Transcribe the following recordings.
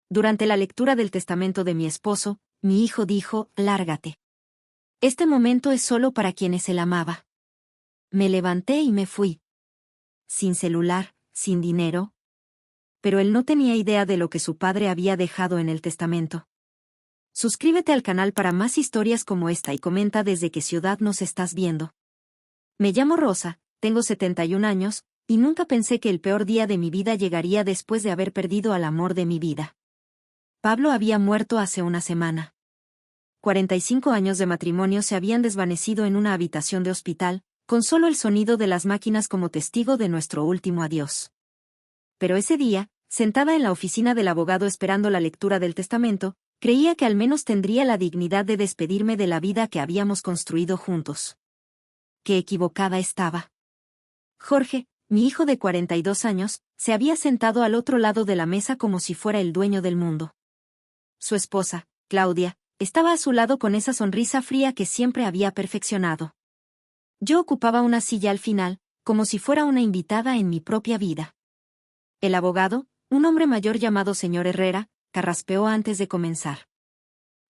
Durante la lectura del testamento de mi esposo, mi hijo dijo, «Lárgate. Este momento es solo para quienes él amaba». Me levanté y me fui. Sin celular, sin dinero. Pero él no tenía idea de lo que su padre había dejado en el testamento. Suscríbete al canal para más historias como esta y comenta desde qué ciudad nos estás viendo. Me llamo Rosa, tengo 71 años, y nunca pensé que el peor día de mi vida llegaría después de haber perdido al amor de mi vida. Pablo había muerto hace una semana. 45 años de matrimonio se habían desvanecido en una habitación de hospital, con solo el sonido de las máquinas como testigo de nuestro último adiós. Pero ese día, sentada en la oficina del abogado esperando la lectura del testamento, creía que al menos tendría la dignidad de despedirme de la vida que habíamos construido juntos. Qué equivocada estaba. Jorge, mi hijo de 42 años, se había sentado al otro lado de la mesa como si fuera el dueño del mundo. Su esposa, Claudia, estaba a su lado con esa sonrisa fría que siempre había perfeccionado. Yo ocupaba una silla al final, como si fuera una invitada en mi propia vida. El abogado, un hombre mayor llamado señor Herrera, carraspeó antes de comenzar.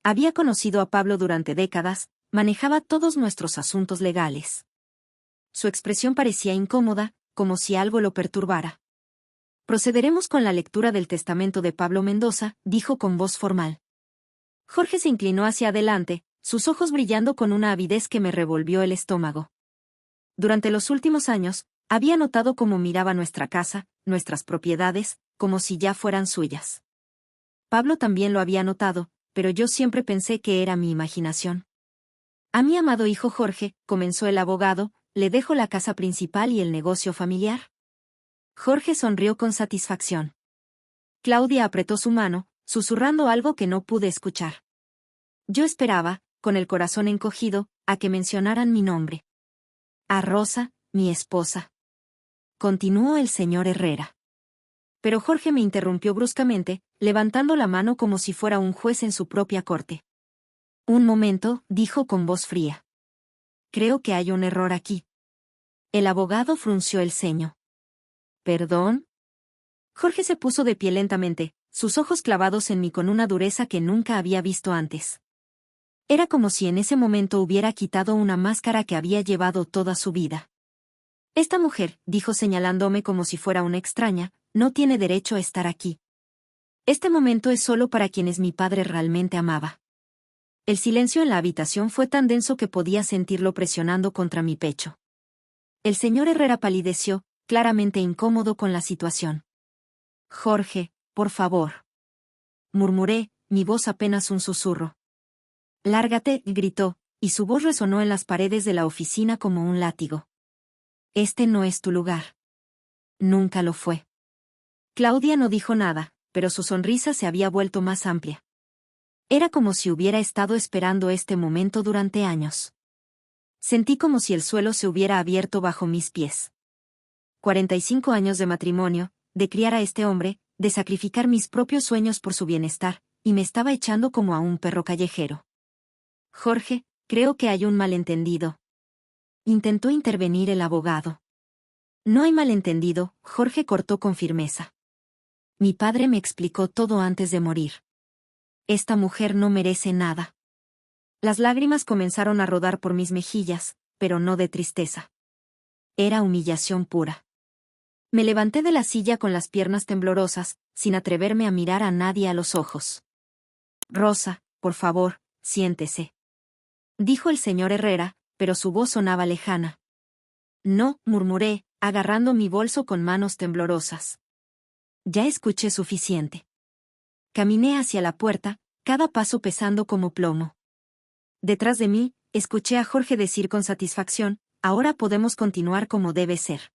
Había conocido a Pablo durante décadas, manejaba todos nuestros asuntos legales. Su expresión parecía incómoda, como si algo lo perturbara. Procederemos con la lectura del testamento de Pablo Mendoza, dijo con voz formal. Jorge se inclinó hacia adelante, sus ojos brillando con una avidez que me revolvió el estómago. Durante los últimos años, había notado cómo miraba nuestra casa, nuestras propiedades, como si ya fueran suyas. Pablo también lo había notado, pero yo siempre pensé que era mi imaginación. A mi amado hijo Jorge, comenzó el abogado, le dejo la casa principal y el negocio familiar. Jorge sonrió con satisfacción. Claudia apretó su mano, susurrando algo que no pude escuchar. Yo esperaba, con el corazón encogido, a que mencionaran mi nombre. A Rosa, mi esposa. Continuó el señor Herrera. Pero Jorge me interrumpió bruscamente, levantando la mano como si fuera un juez en su propia corte. Un momento, dijo con voz fría. Creo que hay un error aquí. El abogado frunció el ceño. ¿Perdón? Jorge se puso de pie lentamente, sus ojos clavados en mí con una dureza que nunca había visto antes. Era como si en ese momento hubiera quitado una máscara que había llevado toda su vida. Esta mujer, dijo señalándome como si fuera una extraña, no tiene derecho a estar aquí. Este momento es solo para quienes mi padre realmente amaba. El silencio en la habitación fue tan denso que podía sentirlo presionando contra mi pecho. El señor Herrera palideció, claramente incómodo con la situación. Jorge, por favor. Murmuré, mi voz apenas un susurro. Lárgate, gritó, y su voz resonó en las paredes de la oficina como un látigo. Este no es tu lugar. Nunca lo fue. Claudia no dijo nada, pero su sonrisa se había vuelto más amplia. Era como si hubiera estado esperando este momento durante años. Sentí como si el suelo se hubiera abierto bajo mis pies. 45 años de matrimonio, de criar a este hombre, de sacrificar mis propios sueños por su bienestar, y me estaba echando como a un perro callejero. Jorge, creo que hay un malentendido. Intentó intervenir el abogado. No hay malentendido, Jorge cortó con firmeza. Mi padre me explicó todo antes de morir. Esta mujer no merece nada. Las lágrimas comenzaron a rodar por mis mejillas, pero no de tristeza. Era humillación pura. Me levanté de la silla con las piernas temblorosas, sin atreverme a mirar a nadie a los ojos. Rosa, por favor, siéntese. Dijo el señor Herrera, pero su voz sonaba lejana. No, murmuré, agarrando mi bolso con manos temblorosas. Ya escuché suficiente. Caminé hacia la puerta, cada paso pesando como plomo. Detrás de mí, escuché a Jorge decir con satisfacción, ahora podemos continuar como debe ser.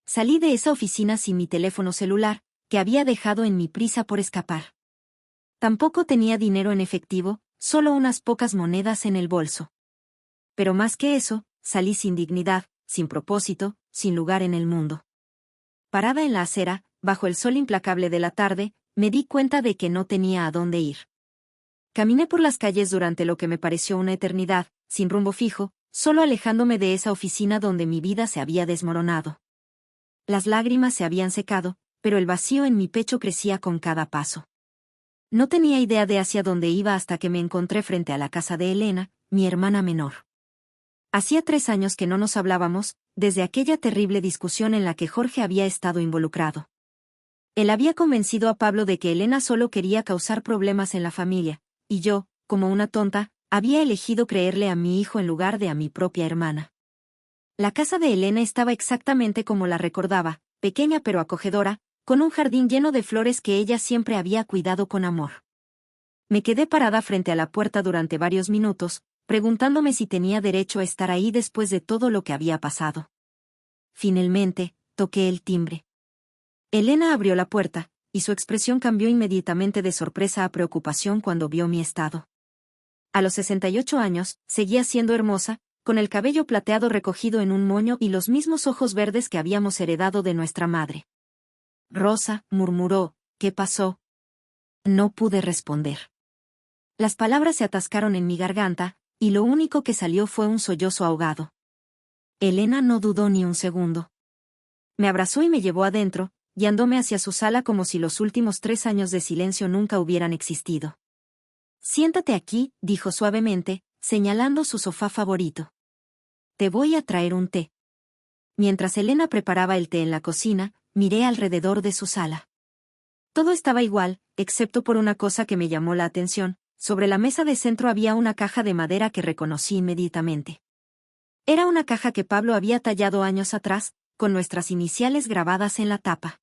Salí de esa oficina sin mi teléfono celular, que había dejado en mi prisa por escapar. Tampoco tenía dinero en efectivo, solo unas pocas monedas en el bolso. Pero más que eso, salí sin dignidad, sin propósito, sin lugar en el mundo. Parada en la acera, bajo el sol implacable de la tarde, me di cuenta de que no tenía a dónde ir. Caminé por las calles durante lo que me pareció una eternidad, sin rumbo fijo, solo alejándome de esa oficina donde mi vida se había desmoronado. Las lágrimas se habían secado, pero el vacío en mi pecho crecía con cada paso. No tenía idea de hacia dónde iba hasta que me encontré frente a la casa de Elena, mi hermana menor. Hacía 3 años que no nos hablábamos, desde aquella terrible discusión en la que Jorge había estado involucrado. Él había convencido a Pablo de que Elena solo quería causar problemas en la familia, y yo, como una tonta, había elegido creerle a mi hijo en lugar de a mi propia hermana. La casa de Elena estaba exactamente como la recordaba, pequeña pero acogedora, con un jardín lleno de flores que ella siempre había cuidado con amor. Me quedé parada frente a la puerta durante varios minutos, preguntándome si tenía derecho a estar ahí después de todo lo que había pasado. Finalmente, toqué el timbre. Elena abrió la puerta, y su expresión cambió inmediatamente de sorpresa a preocupación cuando vio mi estado. A los 68 años, seguía siendo hermosa, con el cabello plateado recogido en un moño y los mismos ojos verdes que habíamos heredado de nuestra madre. Rosa, murmuró, ¿qué pasó? No pude responder. Las palabras se atascaron en mi garganta, y lo único que salió fue un sollozo ahogado. Elena no dudó ni un segundo. Me abrazó y me llevó adentro, guiándome hacia su sala como si los últimos 3 años de silencio nunca hubieran existido. Siéntate aquí, dijo suavemente, señalando su sofá favorito. Te voy a traer un té. Mientras Elena preparaba el té en la cocina, miré alrededor de su sala. Todo estaba igual, excepto por una cosa que me llamó la atención. Sobre la mesa de centro había una caja de madera que reconocí inmediatamente. Era una caja que Pablo había tallado años atrás, con nuestras iniciales grabadas en la tapa.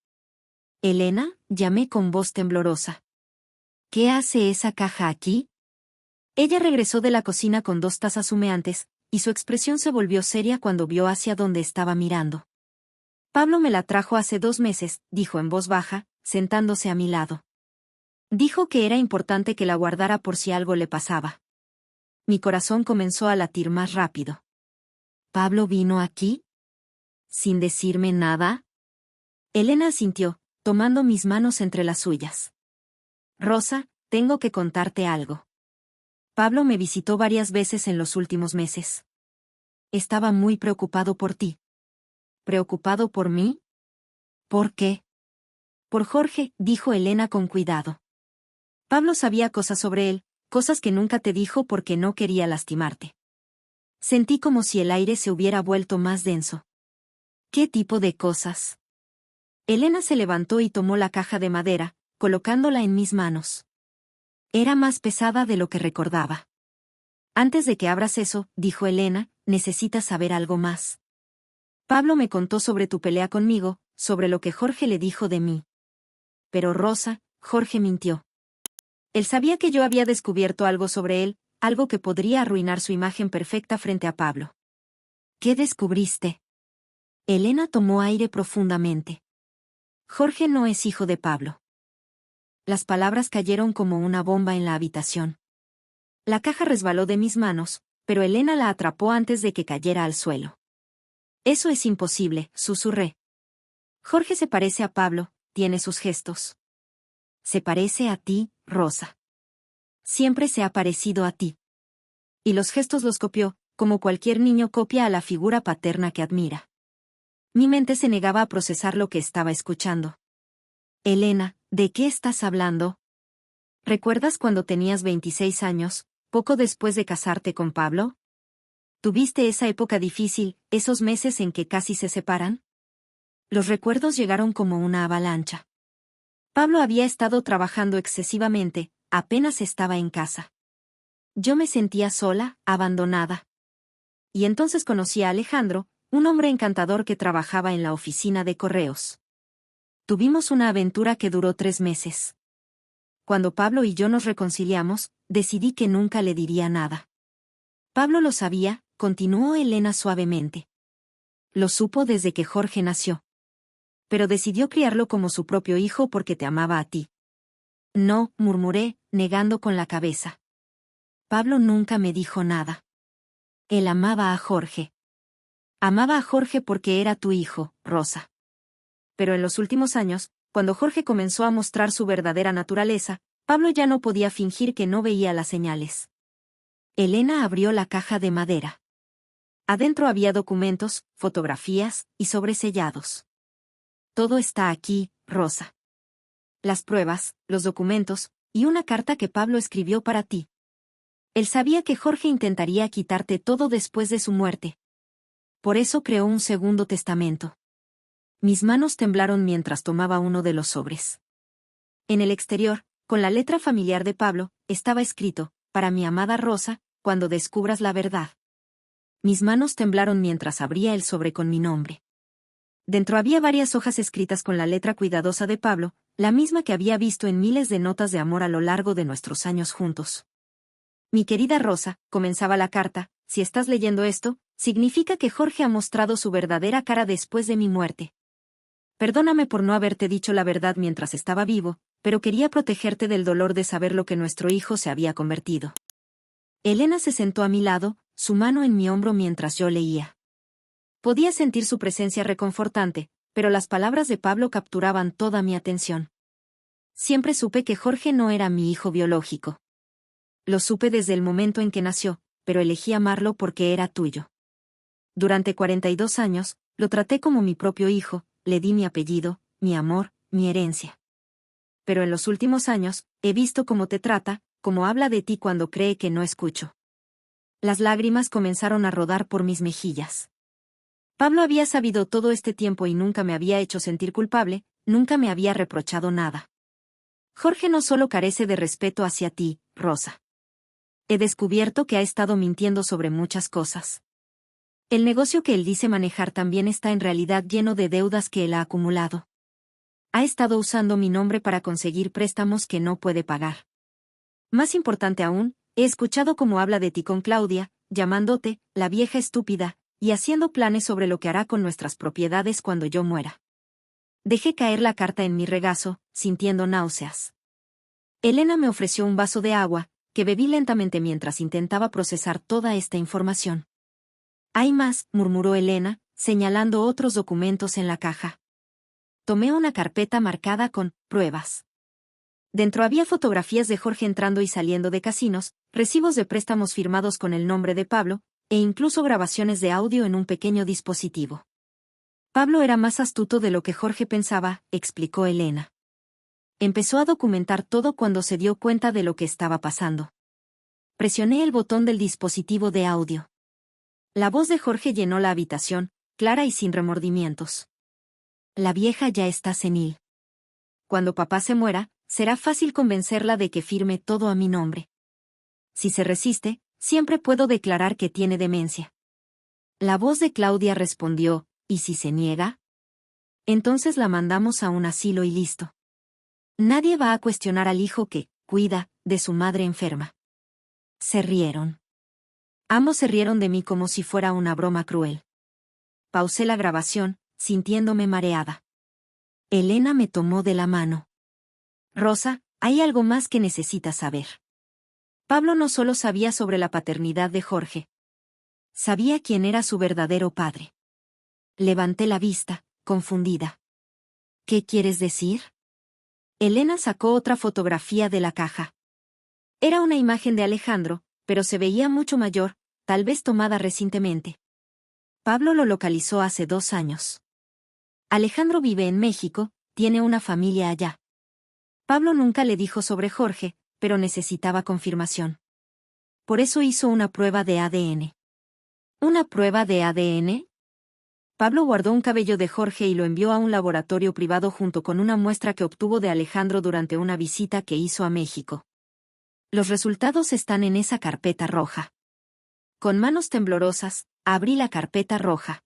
Elena, llamé con voz temblorosa. ¿Qué hace esa caja aquí? Ella regresó de la cocina con 2 tazas humeantes, y su expresión se volvió seria cuando vio hacia donde estaba mirando. Pablo me la trajo hace 2 meses, dijo en voz baja, sentándose a mi lado. Dijo que era importante que la guardara por si algo le pasaba. Mi corazón comenzó a latir más rápido. ¿Pablo vino aquí? ¿Sin decirme nada? Elena asintió, tomando mis manos entre las suyas. Rosa, tengo que contarte algo. Pablo me visitó varias veces en los últimos meses. Estaba muy preocupado por ti. ¿Preocupado por mí? ¿Por qué? Por Jorge, dijo Elena con cuidado. Pablo sabía cosas sobre él, cosas que nunca te dijo porque no quería lastimarte. Sentí como si el aire se hubiera vuelto más denso. ¿Qué tipo de cosas? Elena se levantó y tomó la caja de madera, colocándola en mis manos. Era más pesada de lo que recordaba. Antes de que abras eso, dijo Elena, necesitas saber algo más. Pablo me contó sobre tu pelea conmigo, sobre lo que Jorge le dijo de mí. Pero Rosa, Jorge mintió. Él sabía que yo había descubierto algo sobre él, algo que podría arruinar su imagen perfecta frente a Pablo. ¿Qué descubriste? Elena tomó aire profundamente. Jorge no es hijo de Pablo. Las palabras cayeron como una bomba en la habitación. La caja resbaló de mis manos, pero Elena la atrapó antes de que cayera al suelo. Eso es imposible, susurré. Jorge se parece a Pablo, tiene sus gestos. Se parece a ti, Rosa. Siempre se ha parecido a ti. Y los gestos los copió, como cualquier niño copia a la figura paterna que admira. Mi mente se negaba a procesar lo que estaba escuchando. Elena, ¿de qué estás hablando? ¿Recuerdas cuando tenías 26 años, poco después de casarte con Pablo? ¿Tuviste esa época difícil, esos meses en que casi se separan? Los recuerdos llegaron como una avalancha. Pablo había estado trabajando excesivamente, apenas estaba en casa. Yo me sentía sola, abandonada. Y entonces conocí a Alejandro, un hombre encantador que trabajaba en la oficina de correos. Tuvimos una aventura que duró 3 meses. Cuando Pablo y yo nos reconciliamos, decidí que nunca le diría nada. Pablo lo sabía, continuó Elena suavemente. Lo supo desde que Jorge nació. Pero decidió criarlo como su propio hijo porque te amaba a ti. No, murmuré, negando con la cabeza. Pablo nunca me dijo nada. Él amaba a Jorge. Amaba a Jorge porque era tu hijo, Rosa. Pero en los últimos años, cuando Jorge comenzó a mostrar su verdadera naturaleza, Pablo ya no podía fingir que no veía las señales. Elena abrió la caja de madera. Adentro había documentos, fotografías y sobresellados. Todo está aquí, Rosa. Las pruebas, los documentos, y una carta que Pablo escribió para ti. Él sabía que Jorge intentaría quitarte todo después de su muerte. Por eso creó un segundo testamento. Mis manos temblaron mientras tomaba uno de los sobres. En el exterior, con la letra familiar de Pablo, estaba escrito, para mi amada Rosa, cuando descubras la verdad. Mis manos temblaron mientras abría el sobre con mi nombre. Dentro había varias hojas escritas con la letra cuidadosa de Pablo, la misma que había visto en miles de notas de amor a lo largo de nuestros años juntos. Mi querida Rosa, comenzaba la carta, si estás leyendo esto, significa que Jorge ha mostrado su verdadera cara después de mi muerte. Perdóname por no haberte dicho la verdad mientras estaba vivo, pero quería protegerte del dolor de saber lo que nuestro hijo se había convertido. Elena se sentó a mi lado, su mano en mi hombro mientras yo leía. Podía sentir su presencia reconfortante, pero las palabras de Pablo capturaban toda mi atención. Siempre supe que Jorge no era mi hijo biológico. Lo supe desde el momento en que nació, pero elegí amarlo porque era tuyo. Durante 42 años, lo traté como mi propio hijo, le di mi apellido, mi amor, mi herencia. Pero en los últimos años, he visto cómo te trata, cómo habla de ti cuando cree que no escucho. Las lágrimas comenzaron a rodar por mis mejillas. Pablo había sabido todo este tiempo y nunca me había hecho sentir culpable, nunca me había reprochado nada. Jorge no solo carece de respeto hacia ti, Rosa. He descubierto que ha estado mintiendo sobre muchas cosas. El negocio que él dice manejar también está en realidad lleno de deudas que él ha acumulado. Ha estado usando mi nombre para conseguir préstamos que no puede pagar. Más importante aún, he escuchado cómo habla de ti con Claudia, llamándote, la vieja estúpida, y haciendo planes sobre lo que hará con nuestras propiedades cuando yo muera. Dejé caer la carta en mi regazo, sintiendo náuseas. Elena me ofreció un vaso de agua, que bebí lentamente mientras intentaba procesar toda esta información. Hay más, murmuró Elena, señalando otros documentos en la caja. Tomé una carpeta marcada con pruebas. Dentro había fotografías de Jorge entrando y saliendo de casinos, recibos de préstamos firmados con el nombre de Pablo, e incluso grabaciones de audio en un pequeño dispositivo. Pablo era más astuto de lo que Jorge pensaba, explicó Elena. Empezó a documentar todo cuando se dio cuenta de lo que estaba pasando. Presioné el botón del dispositivo de audio. La voz de Jorge llenó la habitación, clara y sin remordimientos. La vieja ya está senil. Cuando papá se muera, será fácil convencerla de que firme todo a mi nombre. Si se resiste, siempre puedo declarar que tiene demencia. La voz de Claudia respondió, ¿y si se niega? Entonces la mandamos a un asilo y listo. Nadie va a cuestionar al hijo que cuida de su madre enferma. Se rieron. Ambos se rieron de mí como si fuera una broma cruel. Pausé la grabación, sintiéndome mareada. Elena me tomó de la mano. Rosa, hay algo más que necesitas saber. Pablo no solo sabía sobre la paternidad de Jorge. Sabía quién era su verdadero padre. Levanté la vista, confundida. ¿Qué quieres decir? Elena sacó otra fotografía de la caja. Era una imagen de Alejandro, pero se veía mucho mayor, tal vez tomada recientemente. Pablo lo localizó hace 2 años. Alejandro vive en México, tiene una familia allá. Pablo nunca le dijo sobre Jorge, pero necesitaba confirmación. Por eso hizo una prueba de ADN. ¿Una prueba de ADN? Pablo guardó un cabello de Jorge y lo envió a un laboratorio privado junto con una muestra que obtuvo de Alejandro durante una visita que hizo a México. Los resultados están en esa carpeta roja. Con manos temblorosas, abrí la carpeta roja.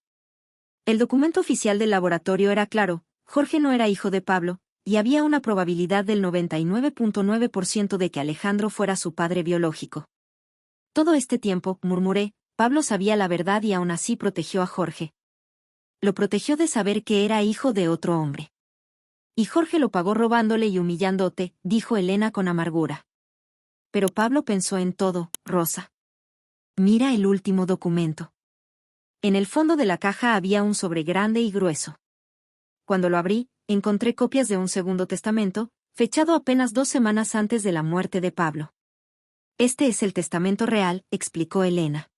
El documento oficial del laboratorio era claro, Jorge no era hijo de Pablo, y había una probabilidad del 99.9% de que Alejandro fuera su padre biológico. Todo este tiempo, murmuré, Pablo sabía la verdad y aún así protegió a Jorge. Lo protegió de saber que era hijo de otro hombre. Y Jorge lo pagó robándole y humillándote, dijo Elena con amargura. Pero Pablo pensó en todo, Rosa. Mira el último documento. En el fondo de la caja había un sobre grande y grueso. Cuando lo abrí, encontré copias de un segundo testamento, fechado apenas 2 semanas antes de la muerte de Pablo. Este es el testamento real, explicó Elena.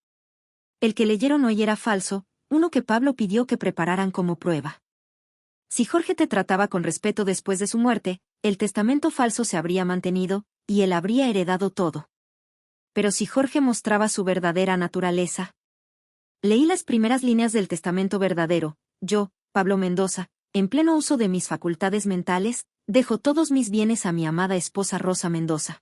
El que leyeron hoy era falso, uno que Pablo pidió que prepararan como prueba. Si Jorge te trataba con respeto después de su muerte, el testamento falso se habría mantenido, y él habría heredado todo. Pero si Jorge mostraba su verdadera naturaleza. Leí las primeras líneas del testamento verdadero. Yo, Pablo Mendoza, en pleno uso de mis facultades mentales, dejo todos mis bienes a mi amada esposa Rosa Mendoza.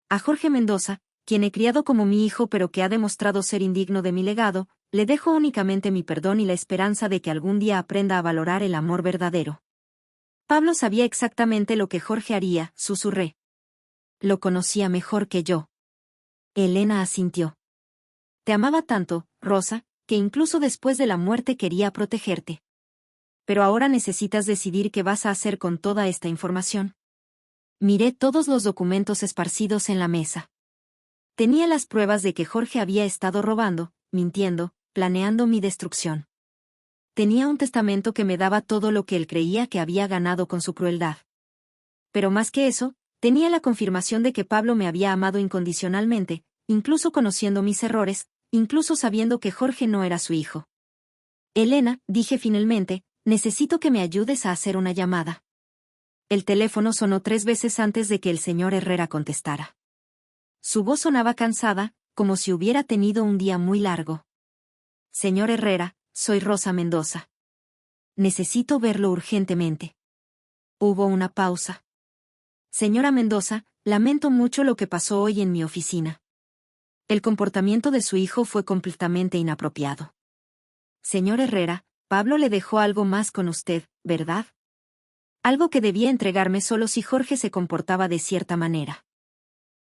A Jorge Mendoza, quien he criado como mi hijo pero que ha demostrado ser indigno de mi legado, le dejo únicamente mi perdón y la esperanza de que algún día aprenda a valorar el amor verdadero. Pablo sabía exactamente lo que Jorge haría, susurré. Lo conocía mejor que yo. Elena asintió. Te amaba tanto, Rosa, que incluso después de la muerte quería protegerte. Pero ahora necesitas decidir qué vas a hacer con toda esta información. Miré todos los documentos esparcidos en la mesa. Tenía las pruebas de que Jorge había estado robando, mintiendo, planeando mi destrucción. Tenía un testamento que me daba todo lo que él creía que había ganado con su crueldad. Pero más que eso, tenía la confirmación de que Pablo me había amado incondicionalmente, incluso conociendo mis errores, incluso sabiendo que Jorge no era su hijo. Elena, dije finalmente, necesito que me ayudes a hacer una llamada. El teléfono sonó 3 veces antes de que el señor Herrera contestara. Su voz sonaba cansada, como si hubiera tenido un día muy largo. Señor Herrera, soy Rosa Mendoza. Necesito verlo urgentemente. Hubo una pausa. Señora Mendoza, lamento mucho lo que pasó hoy en mi oficina. El comportamiento de su hijo fue completamente inapropiado. Señor Herrera, Pablo le dejó algo más con usted, ¿verdad? Algo que debía entregarme solo si Jorge se comportaba de cierta manera.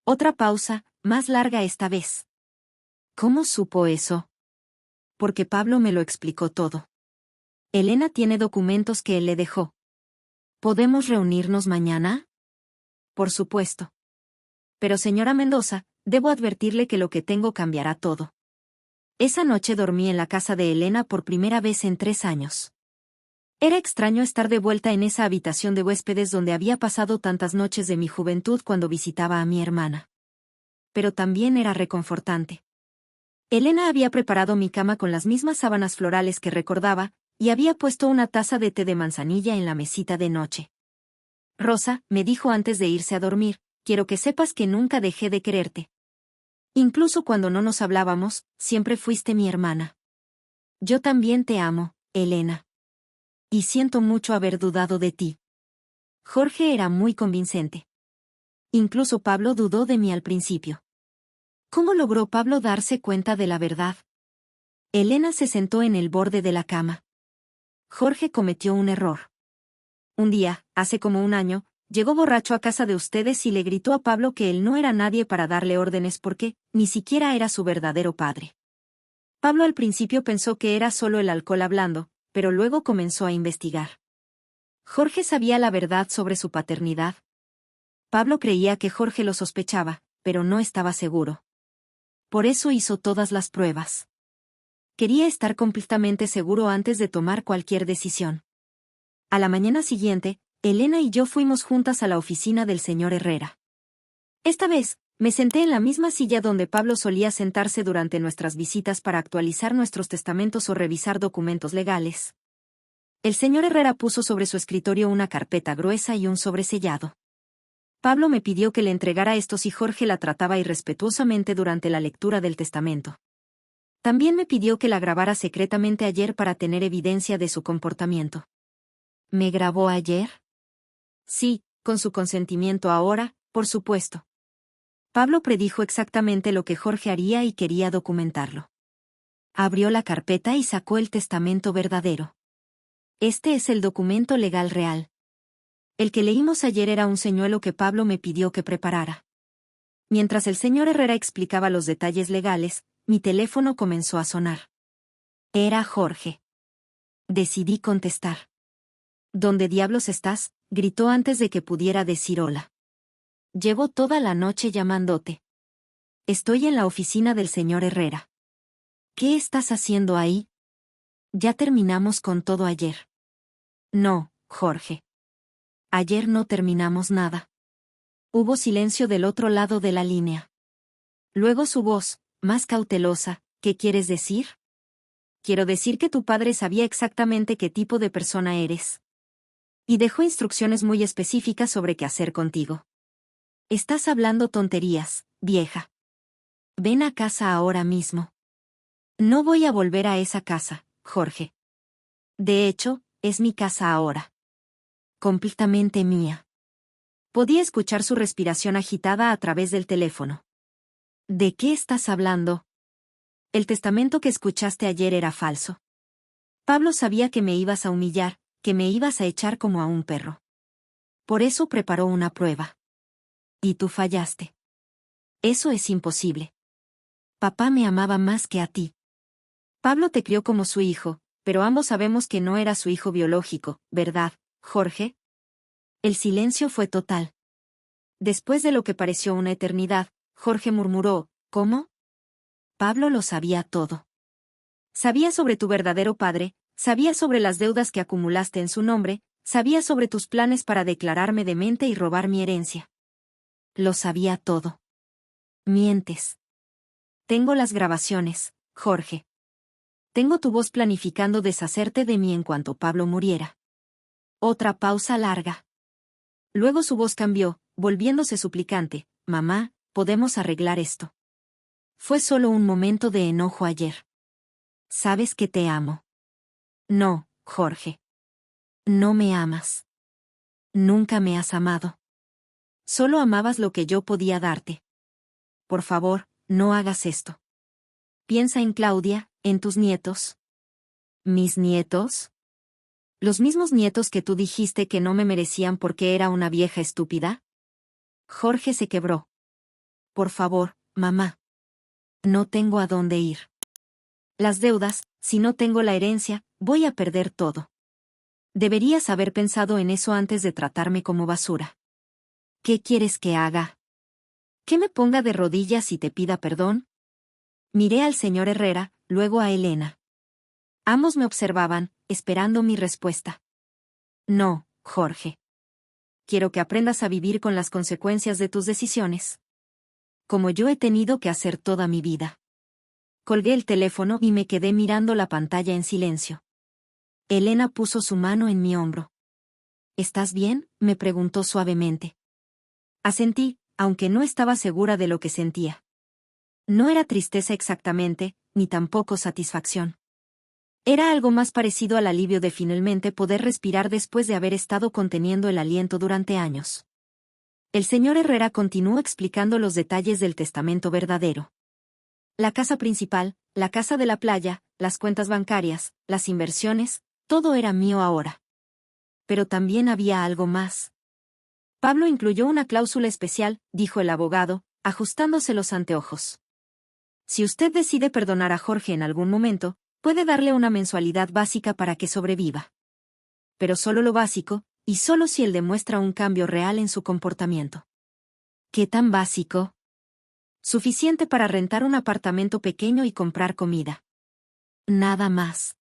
Otra pausa, más larga esta vez. ¿Cómo supo eso? Porque Pablo me lo explicó todo. Elena tiene documentos que él le dejó. ¿Podemos reunirnos mañana? Por supuesto. Pero señora Mendoza, debo advertirle que lo que tengo cambiará todo. Esa noche dormí en la casa de Elena por primera vez en 3 años. Era extraño estar de vuelta en esa habitación de huéspedes donde había pasado tantas noches de mi juventud cuando visitaba a mi hermana. Pero también era reconfortante. Elena había preparado mi cama con las mismas sábanas florales que recordaba, y había puesto una taza de té de manzanilla en la mesita de noche. Rosa, me dijo antes de irse a dormir, quiero que sepas que nunca dejé de quererte. Incluso cuando no nos hablábamos, siempre fuiste mi hermana. Yo también te amo, Elena. Y siento mucho haber dudado de ti. Jorge era muy convincente. Incluso Pablo dudó de mí al principio. ¿Cómo logró Pablo darse cuenta de la verdad? Elena se sentó en el borde de la cama. Jorge cometió un error. Un día, hace como 1 año, llegó borracho a casa de ustedes y le gritó a Pablo que él no era nadie para darle órdenes porque, ni siquiera era su verdadero padre. Pablo al principio pensó que era solo el alcohol hablando, pero luego comenzó a investigar. Jorge sabía la verdad sobre su paternidad. Pablo creía que Jorge lo sospechaba, pero no estaba seguro. Por eso hizo todas las pruebas. Quería estar completamente seguro antes de tomar cualquier decisión. A la mañana siguiente, Elena y yo fuimos juntas a la oficina del señor Herrera. Esta vez, me senté en la misma silla donde Pablo solía sentarse durante nuestras visitas para actualizar nuestros testamentos o revisar documentos legales. El señor Herrera puso sobre su escritorio una carpeta gruesa y un sobresellado. Pablo me pidió que le entregara estos y Jorge la trataba irrespetuosamente durante la lectura del testamento. También me pidió que la grabara secretamente ayer para tener evidencia de su comportamiento. ¿Me grabó ayer? Sí, con su consentimiento ahora, por supuesto. Pablo predijo exactamente lo que Jorge haría y quería documentarlo. Abrió la carpeta y sacó el testamento verdadero. Este es el documento legal real. El que leímos ayer era un señuelo que Pablo me pidió que preparara. Mientras el señor Herrera explicaba los detalles legales, mi teléfono comenzó a sonar. Era Jorge. Decidí contestar. ¿Dónde diablos estás?, gritó antes de que pudiera decir hola. Llevo toda la noche llamándote. Estoy en la oficina del señor Herrera. ¿Qué estás haciendo ahí? Ya terminamos con todo ayer. No, Jorge. Ayer no terminamos nada. Hubo silencio del otro lado de la línea. Luego su voz, más cautelosa, ¿qué quieres decir? Quiero decir que tu padre sabía exactamente qué tipo de persona eres. Y dejó instrucciones muy específicas sobre qué hacer contigo. Estás hablando tonterías, vieja. Ven a casa ahora mismo. No voy a volver a esa casa, Jorge. De hecho, es mi casa ahora. Completamente mía. Podía escuchar su respiración agitada a través del teléfono. ¿De qué estás hablando? El testamento que escuchaste ayer era falso. Pablo sabía que me ibas a humillar, que me ibas a echar como a un perro. Por eso preparó una prueba. Y tú fallaste. Eso es imposible. Papá me amaba más que a ti. Pablo te crió como su hijo, pero ambos sabemos que no era su hijo biológico, ¿verdad, Jorge? El silencio fue total. Después de lo que pareció una eternidad, Jorge murmuró, ¿cómo? Pablo lo sabía todo. Sabía sobre tu verdadero padre, sabía sobre las deudas que acumulaste en su nombre, sabía sobre tus planes para declararme demente y robar mi herencia. Lo sabía todo. Mientes. Tengo las grabaciones, Jorge. Tengo tu voz planificando deshacerte de mí en cuanto Pablo muriera. Otra pausa larga. Luego su voz cambió, volviéndose suplicante, mamá, podemos arreglar esto. Fue solo un momento de enojo ayer. Sabes que te amo. No, Jorge. No me amas. Nunca me has amado. Solo amabas lo que yo podía darte. Por favor, no hagas esto. Piensa en Claudia, en tus nietos. ¿Mis nietos? ¿Los mismos nietos que tú dijiste que no me merecían porque era una vieja estúpida? Jorge se quebró. Por favor, mamá. No tengo a dónde ir. Las deudas, si no tengo la herencia, voy a perder todo. Deberías haber pensado en eso antes de tratarme como basura. ¿Qué quieres que haga? ¿Que me ponga de rodillas y te pida perdón? Miré al señor Herrera, luego a Elena. Ambos me observaban, esperando mi respuesta. No, Jorge. Quiero que aprendas a vivir con las consecuencias de tus decisiones. Como yo he tenido que hacer toda mi vida. Colgué el teléfono y me quedé mirando la pantalla en silencio. Elena puso su mano en mi hombro. ¿Estás bien?, me preguntó suavemente. Asentí, aunque no estaba segura de lo que sentía. No era tristeza exactamente, ni tampoco satisfacción. Era algo más parecido al alivio de finalmente poder respirar después de haber estado conteniendo el aliento durante años. El señor Herrera continuó explicando los detalles del testamento verdadero. La casa principal, la casa de la playa, las cuentas bancarias, las inversiones, todo era mío ahora. Pero también había algo más. Pablo incluyó una cláusula especial, dijo el abogado, ajustándose los anteojos. Si usted decide perdonar a Jorge en algún momento, puede darle una mensualidad básica para que sobreviva. Pero solo lo básico, y solo si él demuestra un cambio real en su comportamiento. ¿Qué tan básico? Suficiente para rentar un apartamento pequeño y comprar comida. Nada más.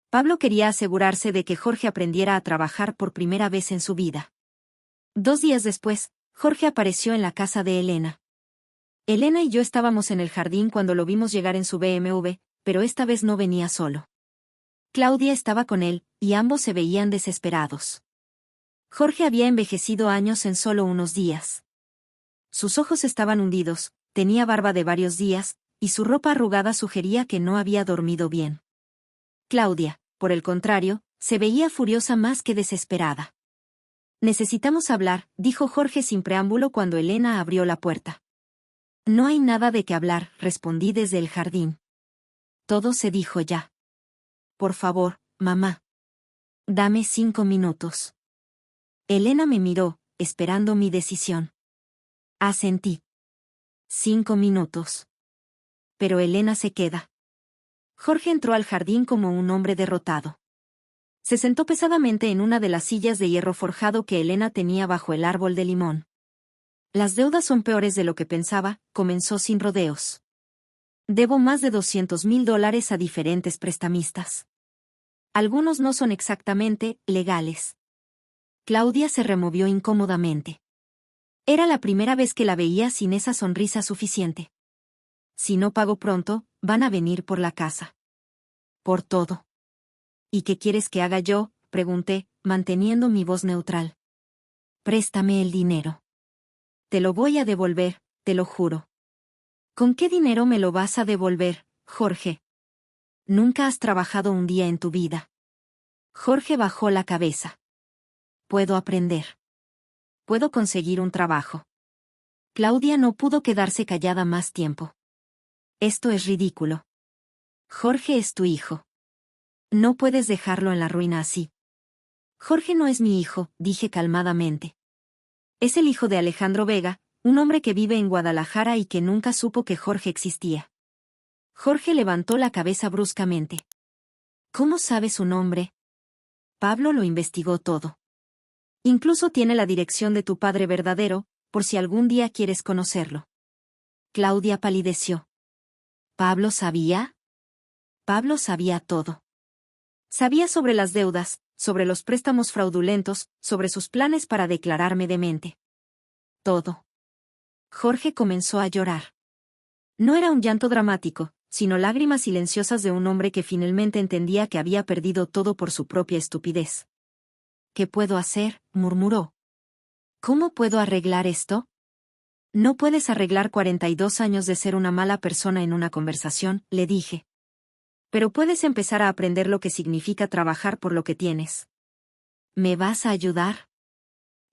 Pablo quería asegurarse de que Jorge aprendiera a trabajar por primera vez en su vida. 2 días después, Jorge apareció en la casa de Elena. Elena y yo estábamos en el jardín cuando lo vimos llegar en su BMW, pero esta vez no venía solo. Claudia estaba con él, y ambos se veían desesperados. Jorge había envejecido años en solo unos días. Sus ojos estaban hundidos, tenía barba de varios días, y su ropa arrugada sugería que no había dormido bien. Claudia, por el contrario, se veía furiosa más que desesperada. Necesitamos hablar, dijo Jorge sin preámbulo cuando Elena abrió la puerta. No hay nada de qué hablar, respondí desde el jardín. Todo se dijo ya. Por favor, mamá. Dame 5 minutos. Elena me miró, esperando mi decisión. Asentí. 5 minutos. Pero Elena se queda. Jorge entró al jardín como un hombre derrotado. Se sentó pesadamente en una de las sillas de hierro forjado que Elena tenía bajo el árbol de limón. Las deudas son peores de lo que pensaba, comenzó sin rodeos. Debo más de $200,000 a diferentes prestamistas. Algunos no son exactamente legales. Claudia se removió incómodamente. Era la primera vez que la veía sin esa sonrisa suficiente. Si no pago pronto, van a venir por la casa. Por todo. ¿Y qué quieres que haga yo?, pregunté, manteniendo mi voz neutral. Préstame el dinero. te lo voy a devolver, te lo juro. ¿Con qué dinero me lo vas a devolver, Jorge? Nunca has trabajado un día en tu vida. Jorge bajó la cabeza. Puedo aprender. Puedo conseguir un trabajo. Claudia no pudo quedarse callada más tiempo. Esto es ridículo. Jorge es tu hijo. No puedes dejarlo en la ruina así. Jorge no es mi hijo, dije calmadamente. Es el hijo de Alejandro Vega, un hombre que vive en Guadalajara y que nunca supo que Jorge existía. Jorge levantó la cabeza bruscamente. ¿Cómo sabe su nombre? Pablo lo investigó todo. Incluso tiene la dirección de tu padre verdadero, por si algún día quieres conocerlo. Claudia palideció. ¿Pablo sabía? Pablo sabía todo. Sabía sobre las deudas, sobre los préstamos fraudulentos, sobre sus planes para declararme demente. Todo. Jorge comenzó a llorar. No era un llanto dramático, sino lágrimas silenciosas de un hombre que finalmente entendía que había perdido todo por su propia estupidez. ¿Qué puedo hacer?, murmuró. ¿Cómo puedo arreglar esto? No puedes arreglar 42 años de ser una mala persona en una conversación, le dije. Pero puedes empezar a aprender lo que significa trabajar por lo que tienes. ¿Me vas a ayudar?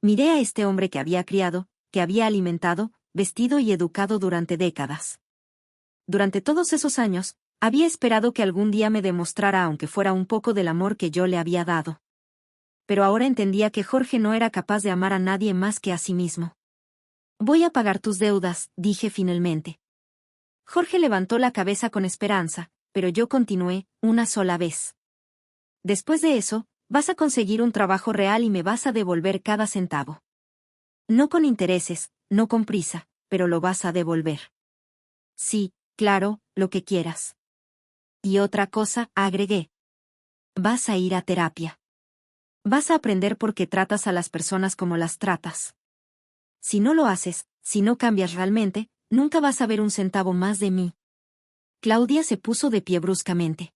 Miré a este hombre que había criado, que había alimentado, vestido y educado durante décadas. Durante todos esos años, había esperado que algún día me demostrara aunque fuera un poco del amor que yo le había dado. Pero ahora entendía que Jorge no era capaz de amar a nadie más que a sí mismo. Voy a pagar tus deudas, dije finalmente. Jorge levantó la cabeza con esperanza, pero yo continué, una sola vez. Después de eso, vas a conseguir un trabajo real y me vas a devolver cada centavo. No con intereses, no con prisa, pero lo vas a devolver. Sí, claro, lo que quieras. Y otra cosa, agregué. Vas a ir a terapia. Vas a aprender por qué tratas a las personas como las tratas. Si no lo haces, si no cambias realmente, nunca vas a ver un centavo más de mí. Claudia se puso de pie bruscamente.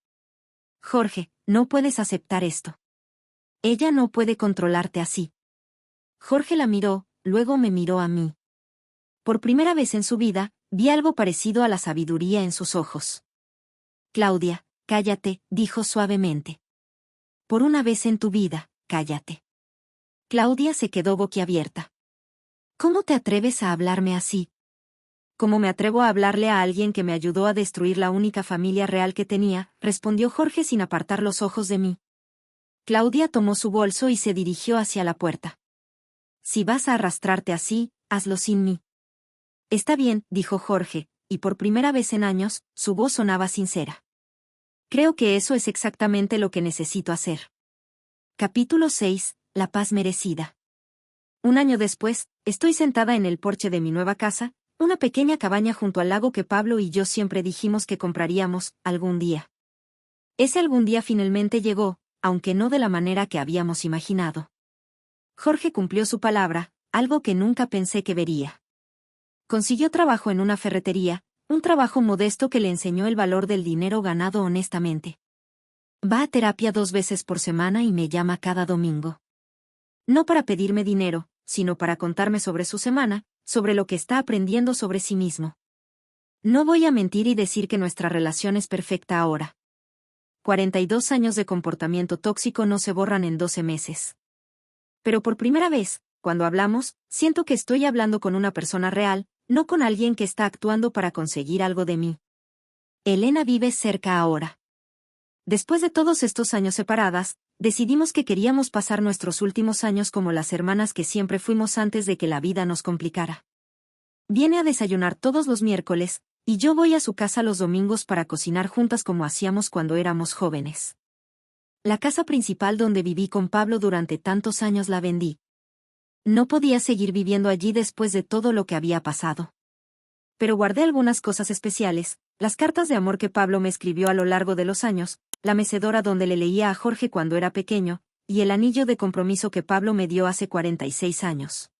Jorge, no puedes aceptar esto. Ella no puede controlarte así. Jorge la miró, luego me miró a mí. Por primera vez en su vida, vi algo parecido a la sabiduría en sus ojos. Claudia, cállate, dijo suavemente. Por una vez en tu vida, cállate. Claudia se quedó boquiabierta. ¿Cómo te atreves a hablarme así? ¿Cómo me atrevo a hablarle a alguien que me ayudó a destruir la única familia real que tenía?, respondió Jorge sin apartar los ojos de mí. Claudia tomó su bolso y se dirigió hacia la puerta. Si vas a arrastrarte así, hazlo sin mí. Está bien, dijo Jorge, y por primera vez en años, su voz sonaba sincera. Creo que eso es exactamente lo que necesito hacer. Capítulo 6. La paz merecida. Un año después, estoy sentada en el porche de mi nueva casa, una pequeña cabaña junto al lago que Pablo y yo siempre dijimos que compraríamos, algún día. Ese algún día finalmente llegó, aunque no de la manera que habíamos imaginado. Jorge cumplió su palabra, algo que nunca pensé que vería. Consiguió trabajo en una ferretería, un trabajo modesto que le enseñó el valor del dinero ganado honestamente. Va a terapia 2 veces por semana y me llama cada domingo. No para pedirme dinero, sino para contarme sobre su semana, sobre lo que está aprendiendo sobre sí mismo. No voy a mentir y decir que nuestra relación es perfecta ahora. 42 años de comportamiento tóxico no se borran en 12 meses. Pero por primera vez, cuando hablamos, siento que estoy hablando con una persona real, no con alguien que está actuando para conseguir algo de mí. Elena vive cerca ahora. Después de todos estos años separadas, decidimos que queríamos pasar nuestros últimos años como las hermanas que siempre fuimos antes de que la vida nos complicara. Viene a desayunar todos los miércoles, y yo voy a su casa los domingos para cocinar juntas como hacíamos cuando éramos jóvenes. La casa principal donde viví con Pablo durante tantos años la vendí. No podía seguir viviendo allí después de todo lo que había pasado. Pero guardé algunas cosas especiales, las cartas de amor que Pablo me escribió a lo largo de los años, la mecedora donde le leía a Jorge cuando era pequeño, y el anillo de compromiso que Pablo me dio hace 46 años.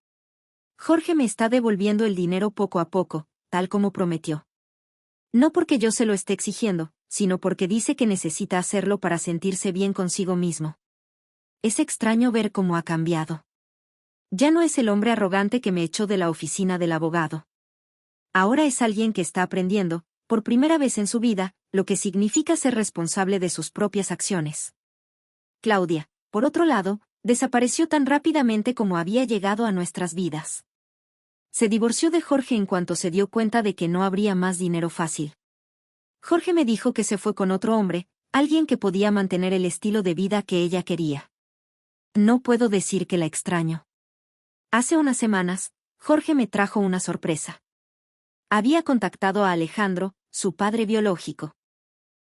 Jorge me está devolviendo el dinero poco a poco, tal como prometió. No porque yo se lo esté exigiendo, sino porque dice que necesita hacerlo para sentirse bien consigo mismo. Es extraño ver cómo ha cambiado. Ya no es el hombre arrogante que me echó de la oficina del abogado. Ahora es alguien que está aprendiendo, por primera vez en su vida, lo que significa ser responsable de sus propias acciones. Claudia, por otro lado, desapareció tan rápidamente como había llegado a nuestras vidas. Se divorció de Jorge en cuanto se dio cuenta de que no habría más dinero fácil. Jorge me dijo que se fue con otro hombre, alguien que podía mantener el estilo de vida que ella quería. No puedo decir que la extraño. Hace unas semanas, Jorge me trajo una sorpresa. Había contactado a Alejandro, su padre biológico.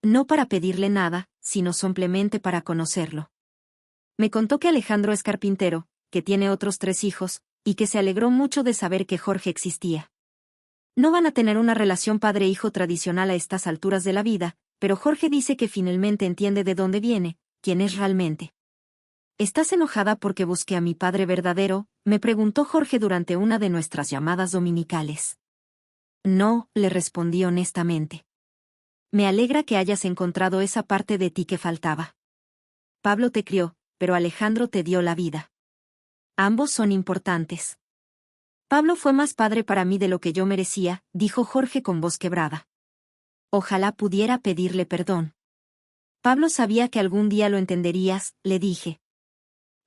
No para pedirle nada, sino simplemente para conocerlo. Me contó que Alejandro es carpintero, que tiene otros 3 hijos, y que se alegró mucho de saber que Jorge existía. No van a tener una relación padre-hijo tradicional a estas alturas de la vida, pero Jorge dice que finalmente entiende de dónde viene, quién es realmente. ¿Estás enojada porque busqué a mi padre verdadero?, me preguntó Jorge durante una de nuestras llamadas dominicales. No, le respondí honestamente. Me alegra que hayas encontrado esa parte de ti que faltaba. Pablo te crió, pero Alejandro te dio la vida. Ambos son importantes. Pablo fue más padre para mí de lo que yo merecía, dijo Jorge con voz quebrada. Ojalá pudiera pedirle perdón. Pablo sabía que algún día lo entenderías, le dije.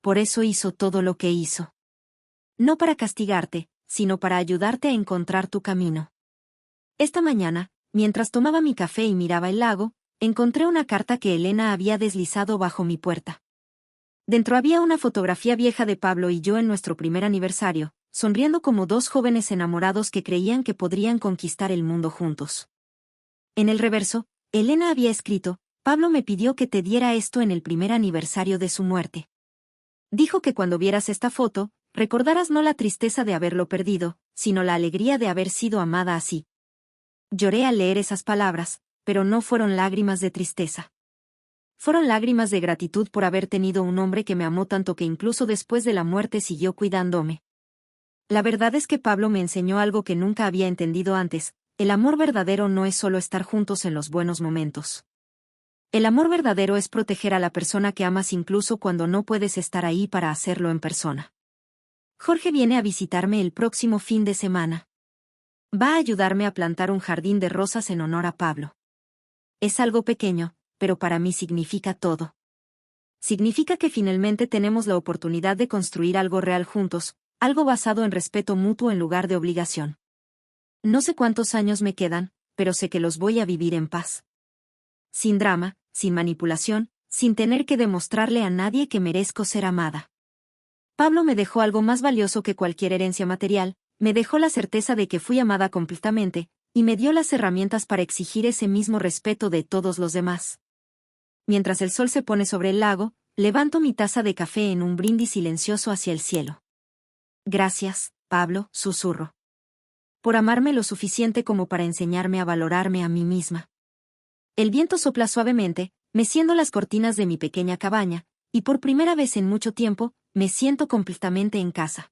Por eso hizo todo lo que hizo. No para castigarte, sino para ayudarte a encontrar tu camino. Esta mañana, mientras tomaba mi café y miraba el lago, encontré una carta que Elena había deslizado bajo mi puerta. Dentro había una fotografía vieja de Pablo y yo en nuestro primer aniversario, sonriendo como 2 jóvenes enamorados que creían que podrían conquistar el mundo juntos. En el reverso, Elena había escrito: Pablo me pidió que te diera esto en el primer aniversario de su muerte. Dijo que cuando vieras esta foto, recordaras no la tristeza de haberlo perdido, sino la alegría de haber sido amada así. Lloré al leer esas palabras, pero no fueron lágrimas de tristeza. Fueron lágrimas de gratitud por haber tenido un hombre que me amó tanto que incluso después de la muerte siguió cuidándome. La verdad es que Pablo me enseñó algo que nunca había entendido antes: el amor verdadero no es solo estar juntos en los buenos momentos. El amor verdadero es proteger a la persona que amas incluso cuando no puedes estar ahí para hacerlo en persona. Jorge viene a visitarme el próximo fin de semana. Va a ayudarme a plantar un jardín de rosas en honor a Pablo. Es algo pequeño, pero para mí significa todo. Significa que finalmente tenemos la oportunidad de construir algo real juntos, algo basado en respeto mutuo en lugar de obligación. No sé cuántos años me quedan, pero sé que los voy a vivir en paz. Sin drama, sin manipulación, sin tener que demostrarle a nadie que merezco ser amada. Pablo me dejó algo más valioso que cualquier herencia material, me dejó la certeza de que fui amada completamente, y me dio las herramientas para exigir ese mismo respeto de todos los demás. Mientras el sol se pone sobre el lago, levanto mi taza de café en un brindis silencioso hacia el cielo. Gracias, Pablo, susurro. Por amarme lo suficiente como para enseñarme a valorarme a mí misma. El viento sopla suavemente, meciendo las cortinas de mi pequeña cabaña, y por primera vez en mucho tiempo, me siento completamente en casa.